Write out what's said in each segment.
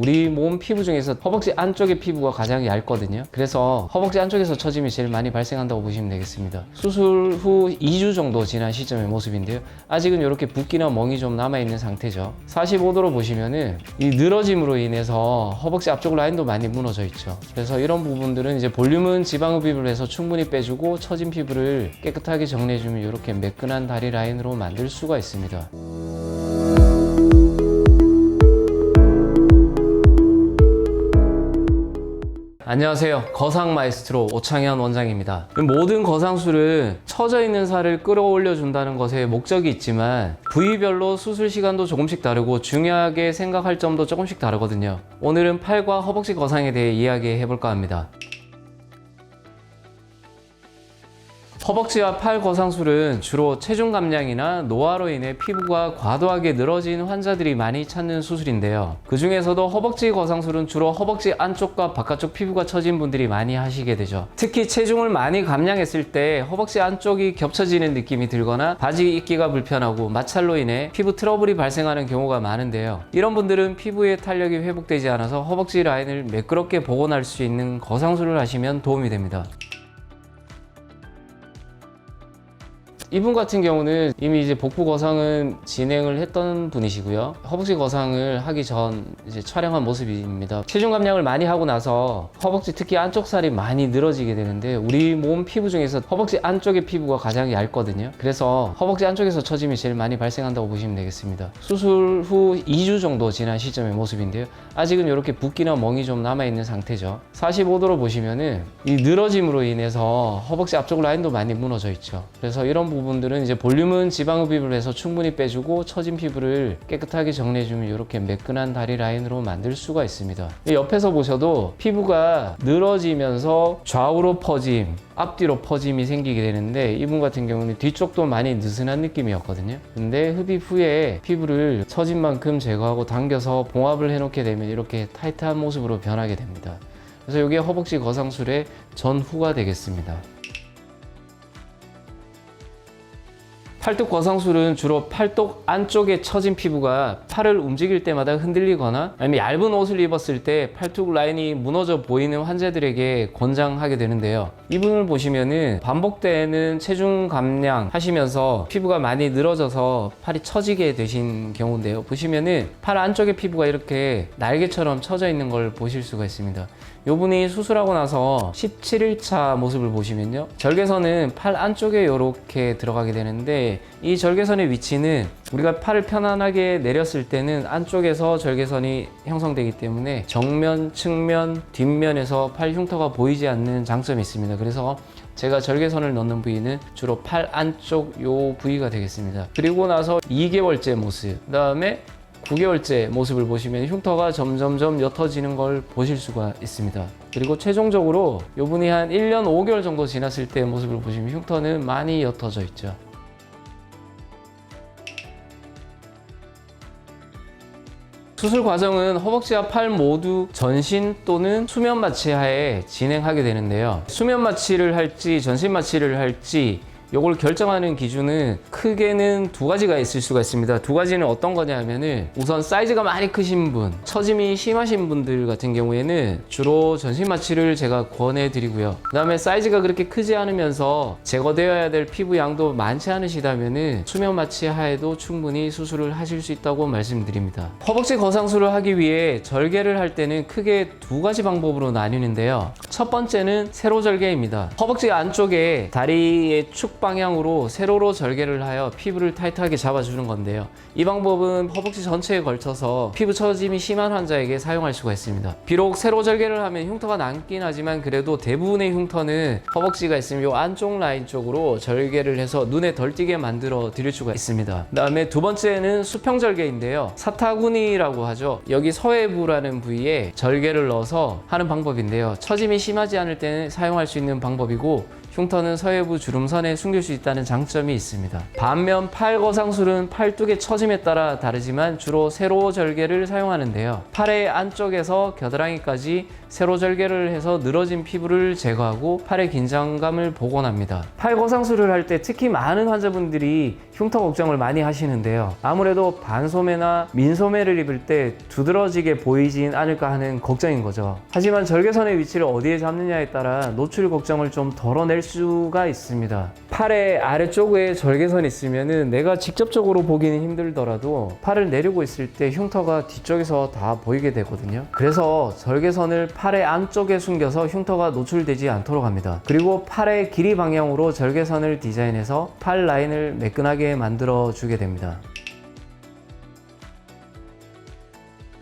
우리 몸 피부 중에서 허벅지 안쪽의 피부가 가장 얇거든요. 그래서 허벅지 안쪽에서 처짐이 제일 많이 발생한다고 보시면 되겠습니다. 수술 후 2주 정도 지난 시점의 모습인데요. 아직은 이렇게 붓기나 멍이 좀 남아있는 상태죠. 45도로 보시면은 이 늘어짐으로 인해서 허벅지 앞쪽 라인도 많이 무너져 있죠. 그래서 이런 부분들은 이제 볼륨은 지방흡입을 해서 충분히 빼주고 처진 피부를 깨끗하게 정리해주면 이렇게 매끈한 다리 라인으로 만들 수가 있습니다. 안녕하세요. 거상 마에스트로 오창현 원장입니다. 모든 거상술은 처져 있는 살을 끌어올려 준다는 것에 목적이 있지만 부위별로 수술 시간도 조금씩 다르고 중요하게 생각할 점도 조금씩 다르거든요. 오늘은 팔과 허벅지 거상에 대해 이야기해 볼까 합니다. 허벅지와 팔 거상술은 주로 체중 감량이나 노화로 인해 피부가 과도하게 늘어진 환자들이 많이 찾는 수술인데요. 그 중에서도 허벅지 거상술은 주로 허벅지 안쪽과 바깥쪽 피부가 처진 분들이 많이 하시게 되죠. 특히 체중을 많이 감량했을 때 허벅지 안쪽이 겹쳐지는 느낌이 들거나 바지 입기가 불편하고 마찰로 인해 피부 트러블이 발생하는 경우가 많은데요. 이런 분들은 피부의 탄력이 회복되지 않아서 허벅지 라인을 매끄럽게 복원할 수 있는 거상술을 하시면 도움이 됩니다. 이분 같은 경우는 이미 이제 복부 거상은 진행을 했던 분이시고요. 허벅지 거상을 하기 전 이제 촬영한 모습입니다. 체중 감량을 많이 하고 나서 허벅지 특히 안쪽 살이 많이 늘어지게 되는데 우리 몸 피부 중에서 허벅지 안쪽의 피부가 가장 얇거든요. 그래서 허벅지 안쪽에서 처짐이 제일 많이 발생한다고 보시면 되겠습니다. 수술 후 2주 정도 지난 시점의 모습인데요. 아직은 이렇게 붓기나 멍이 좀 남아있는 상태죠. 45도로 보시면은 이 늘어짐으로 인해서 허벅지 앞쪽 라인도 많이 무너져 있죠. 그래서 이런 부분들은 이제 볼륨은 지방흡입을 해서 충분히 빼주고 처진 피부를 깨끗하게 정리해주면 이렇게 매끈한 다리 라인으로 만들 수가 있습니다. 옆에서 보셔도 피부가 늘어지면서 좌우로 퍼짐, 앞뒤로 퍼짐이 생기게 되는데 이분 같은 경우는 뒤쪽도 많이 느슨한 느낌이었거든요. 근데 흡입 후에 피부를 처진 만큼 제거하고 당겨서 봉합을 해놓게 되면 이렇게 타이트한 모습으로 변하게 됩니다. 그래서 이게 허벅지 거상술의 전후가 되겠습니다. 팔뚝 거상술은 주로 팔뚝 안쪽에 처진 피부가 팔을 움직일 때마다 흔들리거나 아니면 얇은 옷을 입었을 때 팔뚝 라인이 무너져 보이는 환자들에게 권장하게 되는데요. 이분을 보시면은 반복되는 체중 감량 하시면서 피부가 많이 늘어져서 팔이 처지게 되신 경우인데요. 보시면은 팔 안쪽에 피부가 이렇게 날개처럼 처져 있는 걸 보실 수가 있습니다. 이분이 수술하고 나서 17일차 모습을 보시면요. 절개선은 팔 안쪽에 이렇게 들어가게 되는데 이 절개선의 위치는 우리가 팔을 편안하게 내렸을 때는 안쪽에서 절개선이 형성되기 때문에 정면, 측면, 뒷면에서 팔 흉터가 보이지 않는 장점이 있습니다. 그래서 제가 절개선을 넣는 부위는 주로 팔 안쪽 요 부위가 되겠습니다. 그리고 나서 2개월째 모습, 그 다음에 9개월째 모습을 보시면 흉터가 점점점 옅어지는 걸 보실 수가 있습니다. 그리고 최종적으로 이분이 한 1년 5개월 정도 지났을 때 모습을 보시면 흉터는 많이 옅어져 있죠. 수술 과정은 허벅지와 팔 모두 전신 또는 수면 마취 하에 진행하게 되는데요. 수면 마취를 할지 전신 마취를 할지 요걸 결정하는 기준은 크게는 두 가지가 있을 수가 있습니다. 두 가지는 어떤 거냐면은 우선 사이즈가 많이 크신 분, 처짐이 심하신 분들 같은 경우에는 주로 전신 마취를 제가 권해드리고요. 그 다음에 사이즈가 그렇게 크지 않으면서 제거되어야 될 피부 양도 많지 않으시다면은 수면 마취 하에도 충분히 수술을 하실 수 있다고 말씀드립니다. 허벅지 거상술을 하기 위해 절개를 할 때는 크게 두 가지 방법으로 나뉘는데요. 첫 번째는 세로 절개입니다. 허벅지 안쪽에 다리의 축 방향으로 세로로 절개를 하여 피부를 타이트하게 잡아주는 건데요. 이 방법은 허벅지 전체에 걸쳐서 피부 처짐이 심한 환자에게 사용할 수가 있습니다. 비록 세로 절개를 하면 흉터가 남긴 하지만 그래도 대부분의 흉터는 허벅지가 있으면 이 안쪽 라인 쪽으로 절개를 해서 눈에 덜 띄게 만들어 드릴 수가 있습니다. 그 다음에 두 번째는 수평 절개인데요. 사타구니라고 하죠. 여기 서해부라는 부위에 절개를 넣어서 하는 방법인데요. 처짐이 심하지 않을 때는 사용할 수 있는 방법이고 흉터는 서해부 주름선에 숨길 수 있다는 장점이 있습니다. 반면 팔 거상술은 팔뚝의 처짐에 따라 다르지만 주로 세로 절개를 사용하는데요. 팔의 안쪽에서 겨드랑이까지 세로 절개를 해서 늘어진 피부를 제거하고 팔의 긴장감을 복원합니다. 팔 거상술을 할 때 특히 많은 환자분들이 흉터 걱정을 많이 하시는데요. 아무래도 반소매나 민소매를 입을 때 두드러지게 보이진 않을까 하는 걱정인 거죠. 하지만 절개선의 위치를 어디에 잡느냐에 따라 노출 걱정을 좀 덜어낼 수가 있습니다. 팔의 아래쪽에 절개선이 있으면은 내가 직접적으로 보기는 힘들더라도 팔을 내리고 있을 때 흉터가 뒤쪽에서 다 보이게 되거든요. 그래서 절개선을 팔의 안쪽에 숨겨서 흉터가 노출되지 않도록 합니다. 그리고 팔의 길이 방향으로 절개선을 디자인해서 팔 라인을 매끈하게 만들어 주게 됩니다.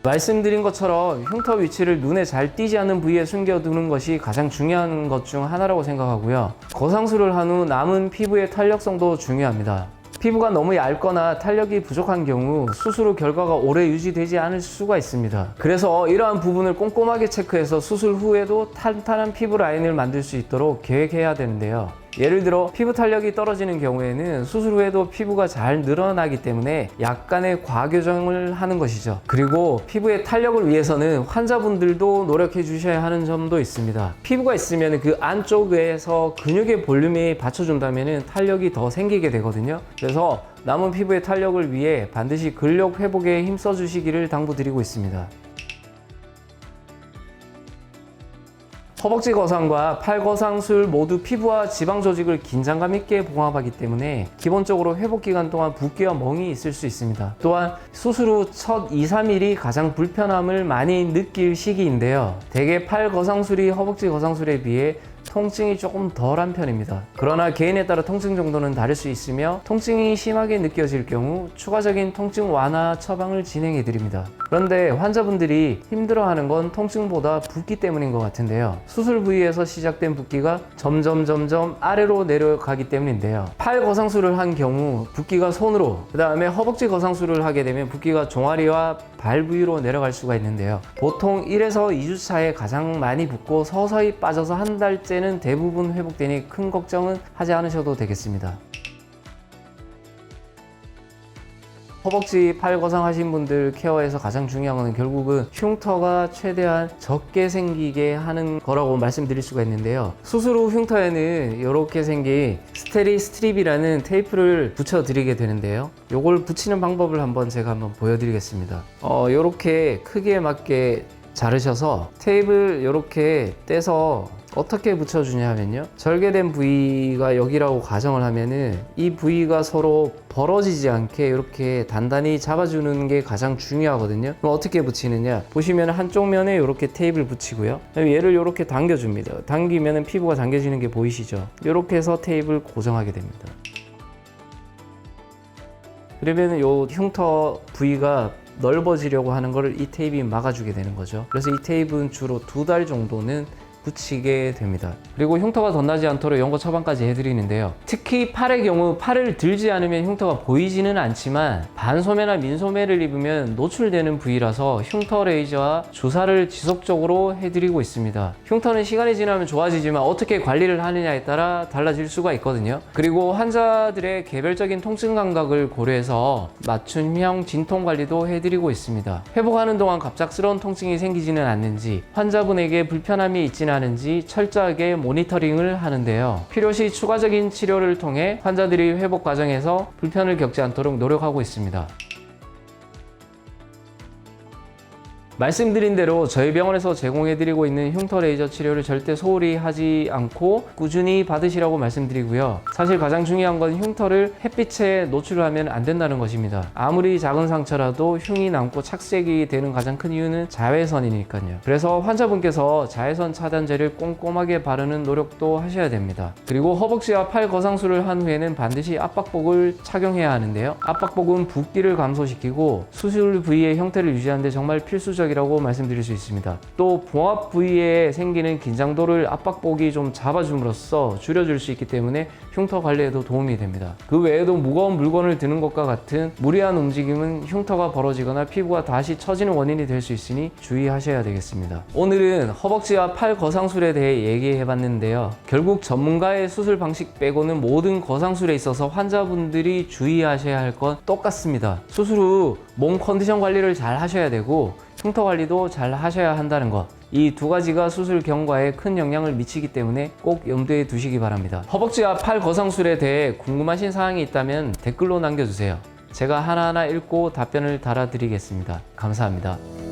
말씀드린 것처럼 흉터 위치를 눈에 잘 띄지 않는 부위에 숨겨두는 것이 가장 중요한 것 중 하나라고 생각하고요. 거상술을 한 후 남은 피부의 탄력성도 중요합니다. 피부가 너무 얇거나 탄력이 부족한 경우 수술 후 결과가 오래 유지되지 않을 수가 있습니다. 그래서 이러한 부분을 꼼꼼하게 체크해서 수술 후에도 탄탄한 피부 라인을 만들 수 있도록 계획해야 되는데요. 예를 들어 피부 탄력이 떨어지는 경우에는 수술 후에도 피부가 잘 늘어나기 때문에 약간의 과교정을 하는 것이죠. 그리고 피부의 탄력을 위해서는 환자분들도 노력해 주셔야 하는 점도 있습니다. 피부가 있으면 그 안쪽에서 근육의 볼륨이 받쳐준다면 탄력이 더 생기게 되거든요. 그래서 남은 피부의 탄력을 위해 반드시 근력 회복에 힘써 주시기를 당부드리고 있습니다. 허벅지 거상과 팔 거상술 모두 피부와 지방 조직을 긴장감 있게 봉합하기 때문에 기본적으로 회복 기간 동안 붓기와 멍이 있을 수 있습니다. 또한 수술 후 첫 2, 3일이 가장 불편함을 많이 느낄 시기인데요. 대개 팔 거상술이 허벅지 거상술에 비해 통증이 조금 덜한 편입니다. 그러나 개인에 따라 통증 정도는 다를 수 있으며 통증이 심하게 느껴질 경우 추가적인 통증 완화 처방을 진행해 드립니다. 그런데 환자분들이 힘들어하는 건 통증보다 붓기 때문인 것 같은데요. 수술 부위에서 시작된 붓기가 점점 아래로 내려가기 때문인데요. 팔 거상술을 한 경우 붓기가 손으로, 그 다음에 허벅지 거상술을 하게 되면 붓기가 종아리와 발 부위로 내려갈 수가 있는데요. 보통 1에서 2주 차에 가장 많이 붓고 서서히 빠져서 한 달째는 대부분 회복되니 큰 걱정은 하지 않으셔도 되겠습니다. 허벅지, 팔 거상 하신 분들 케어에서 가장 중요한 것은 결국은 흉터가 최대한 적게 생기게 하는 거라고 말씀드릴 수가 있는데요. 수술 후 흉터에는 이렇게 생긴 스테리 스트립이라는 테이프를 붙여 드리게 되는데요. 요걸 붙이는 방법을 제가 보여드리겠습니다. 이렇게 크기에 맞게 자르셔서 테이프를 이렇게 떼서 어떻게 붙여주냐 하면요, 절개된 부위가 여기라고 가정을 하면은 이 부위가 서로 벌어지지 않게 이렇게 단단히 잡아주는 게 가장 중요하거든요. 그럼 어떻게 붙이느냐, 보시면 한쪽 면에 이렇게 테이프를 붙이고요, 얘를 이렇게 당겨줍니다. 당기면 피부가 당겨지는 게 보이시죠? 이렇게 해서 테이프를 고정하게 됩니다. 그러면 이 흉터 부위가 넓어지려고 하는 것을 이 테이프가 막아주게 되는 거죠. 그래서 이 테이프는 주로 2달 정도는 붙이게 됩니다. 그리고 흉터가 덧나지 않도록 연고 처방까지 해드리는데요. 특히 팔의 경우 팔을 들지 않으면 흉터가 보이지는 않지만 반소매나 민소매를 입으면 노출되는 부위라서 흉터 레이저와 주사를 지속적으로 해드리고 있습니다. 흉터는 시간이 지나면 좋아지지만 어떻게 관리를 하느냐에 따라 달라질 수가 있거든요. 그리고 환자들의 개별적인 통증 감각을 고려해서 맞춤형 진통 관리도 해드리고 있습니다. 회복하는 동안 갑작스러운 통증이 생기지는 않는지, 환자분에게 불편함이 있지는 않은지 철저하게 모니터링을 하는데요. 필요시 추가적인 치료를 통해 환자들이 회복 과정에서 불편을 겪지 않도록 노력하고 있습니다. 말씀드린 대로 저희 병원에서 제공해드리고 있는 흉터 레이저 치료를 절대 소홀히 하지 않고 꾸준히 받으시라고 말씀드리고요. 사실 가장 중요한 건 흉터를 햇빛에 노출하면 안 된다는 것입니다. 아무리 작은 상처라도 흉이 남고 착색이 되는 가장 큰 이유는 자외선이니까요. 그래서 환자분께서 자외선 차단제를 꼼꼼하게 바르는 노력도 하셔야 됩니다. 그리고 허벅지와 팔 거상술을 한 후에는 반드시 압박복을 착용해야 하는데요. 압박복은 붓기를 감소시키고 수술 부위의 형태를 유지하는 데 정말 필수적입니다. 효율적이라고 말씀드릴 수 있습니다. 또 봉합 부위에 생기는 긴장도를 압박복이 좀 잡아줌으로써 줄여줄 수 있기 때문에 흉터 관리에도 도움이 됩니다. 그 외에도 무거운 물건을 드는 것과 같은 무리한 움직임은 흉터가 벌어지거나 피부가 다시 처지는 원인이 될 수 있으니 주의하셔야 되겠습니다. 오늘은 허벅지와 팔 거상술에 대해 얘기해봤는데요. 결국 전문가의 수술 방식 빼고는 모든 거상술에 있어서 환자분들이 주의하셔야 할 건 똑같습니다. 수술 후 몸 컨디션 관리를 잘 하셔야 되고 흉터 관리도 잘 하셔야 한다는 것. 이 두 가지가 수술 경과에 큰 영향을 미치기 때문에 꼭 염두에 두시기 바랍니다. 허벅지와 팔 거상술에 대해 궁금하신 사항이 있다면 댓글로 남겨주세요. 제가 하나하나 읽고 답변을 달아드리겠습니다. 감사합니다.